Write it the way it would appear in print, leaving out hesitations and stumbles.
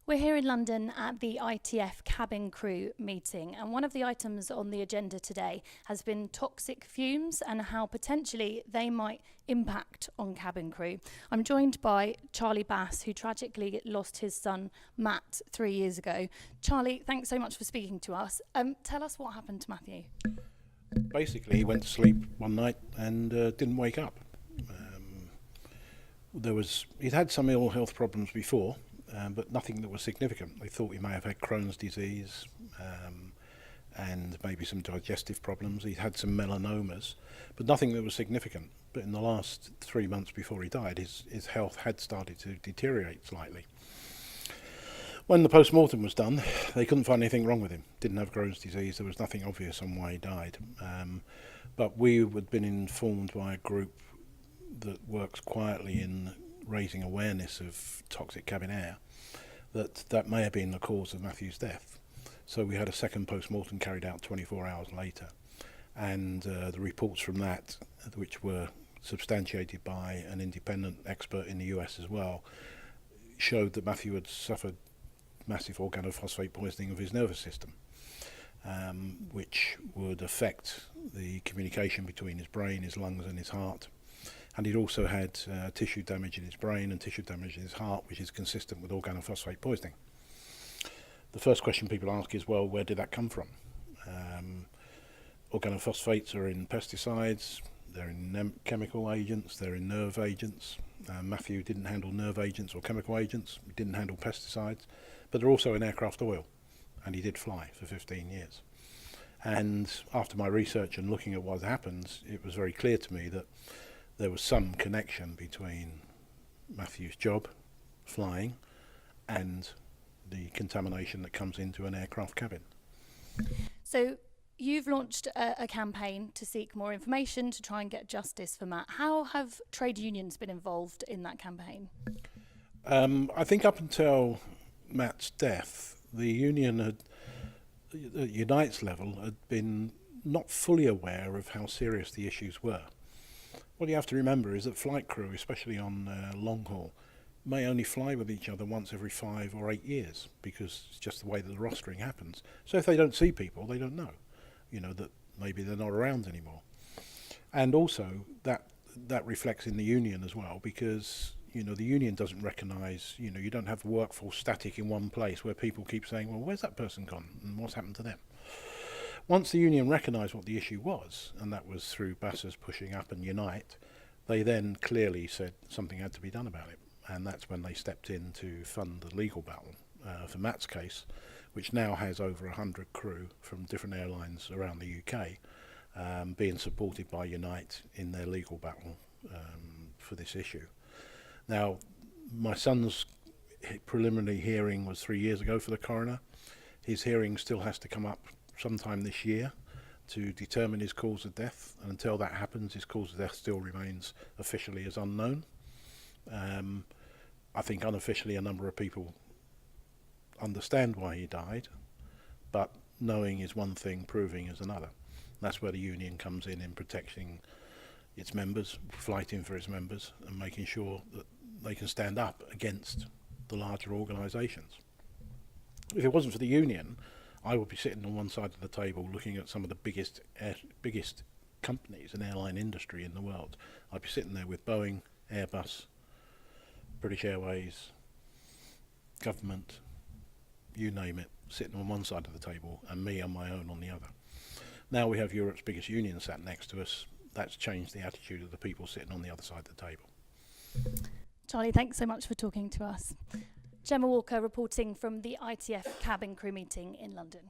We're here in London at the ITF cabin crew meeting, and one of the items on the agenda today has been toxic fumes and how potentially they might impact on cabin crew. I'm joined by Charlie Bass, who tragically lost his son Matt 3 years ago. Charlie, thanks so much for speaking to us. Tell us what happened to Matthew. Basically, he went to sleep one night and didn't wake up. He'd had some ill health problems before, but nothing that was significant. They thought he may have had Crohn's disease and maybe some digestive problems. He'd had some melanomas, but nothing that was significant. But in the last 3 months before he died, his health had started to deteriorate slightly. When the post-mortem was done, they couldn't find anything wrong with him. Didn't have Crohn's disease. There was nothing obvious on why he died. But we had been informed by a group that works quietly in raising awareness of toxic cabin air that may have been the cause of Matthew's death. So we had a second post-mortem carried out 24 hours later. And the reports from that, which were substantiated by an independent expert in the US as well, showed that Matthew had suffered massive organophosphate poisoning of his nervous system, which would affect the communication between his brain, his lungs and his heart. And he'd also had tissue damage in his brain and tissue damage in his heart, which is consistent with organophosphate poisoning. The first question people ask is, well, where did that come from? Organophosphates are in pesticides, they're in chemical agents, they're in nerve agents. Matthew didn't handle nerve agents or chemical agents, he didn't handle pesticides, but they're also in aircraft oil, and he did fly for 15 years. And after my research and looking at what happens, it was very clear to me that there was some connection between Matthew's job, flying, and the contamination that comes into an aircraft cabin. So you've launched a campaign to seek more information to try and get justice for Matt. How have trade unions been involved in that campaign? I think up until Matt's death, the union at Unite's level had been not fully aware of how serious the issues were. What you have to remember is that flight crew, especially on long haul, may only fly with each other once every 5 or 8 years, because it's just the way that the rostering happens. So if they don't see people, they don't know, that maybe they're not around anymore. And also that reflects in the union as well, because the union doesn't recognise, you don't have the workforce static in one place where people keep saying, well, where's that person gone and what's happened to them? Once the union recognised what the issue was, and that was through Bass's pushing up and Unite, they then clearly said something had to be done about it. And that's when they stepped in to fund the legal battle for Matt's case, which now has over 100 crew from different airlines around the UK being supported by Unite in their legal battle for this issue. Now, my son's preliminary hearing was 3 years ago for the coroner. His hearing still has to come up sometime this year to determine his cause of death, and until that happens, his cause of death still remains officially as unknown. I think unofficially a number of people understand why he died, but knowing is one thing, proving is another. That's where the union comes in protecting its members, fighting for its members, and making sure that they can stand up against the larger organisations. If it wasn't for the union, I would be sitting on one side of the table looking at some of the biggest companies in airline industry in the world. I'd be sitting there with Boeing, Airbus, British Airways, government, you name it, sitting on one side of the table and me on my own on the other. Now we have Europe's biggest union sat next to us. That's changed the attitude of the people sitting on the other side of the table. Charlie, thanks so much for talking to us. Gemma Walker reporting from the ITF cabin crew meeting in London.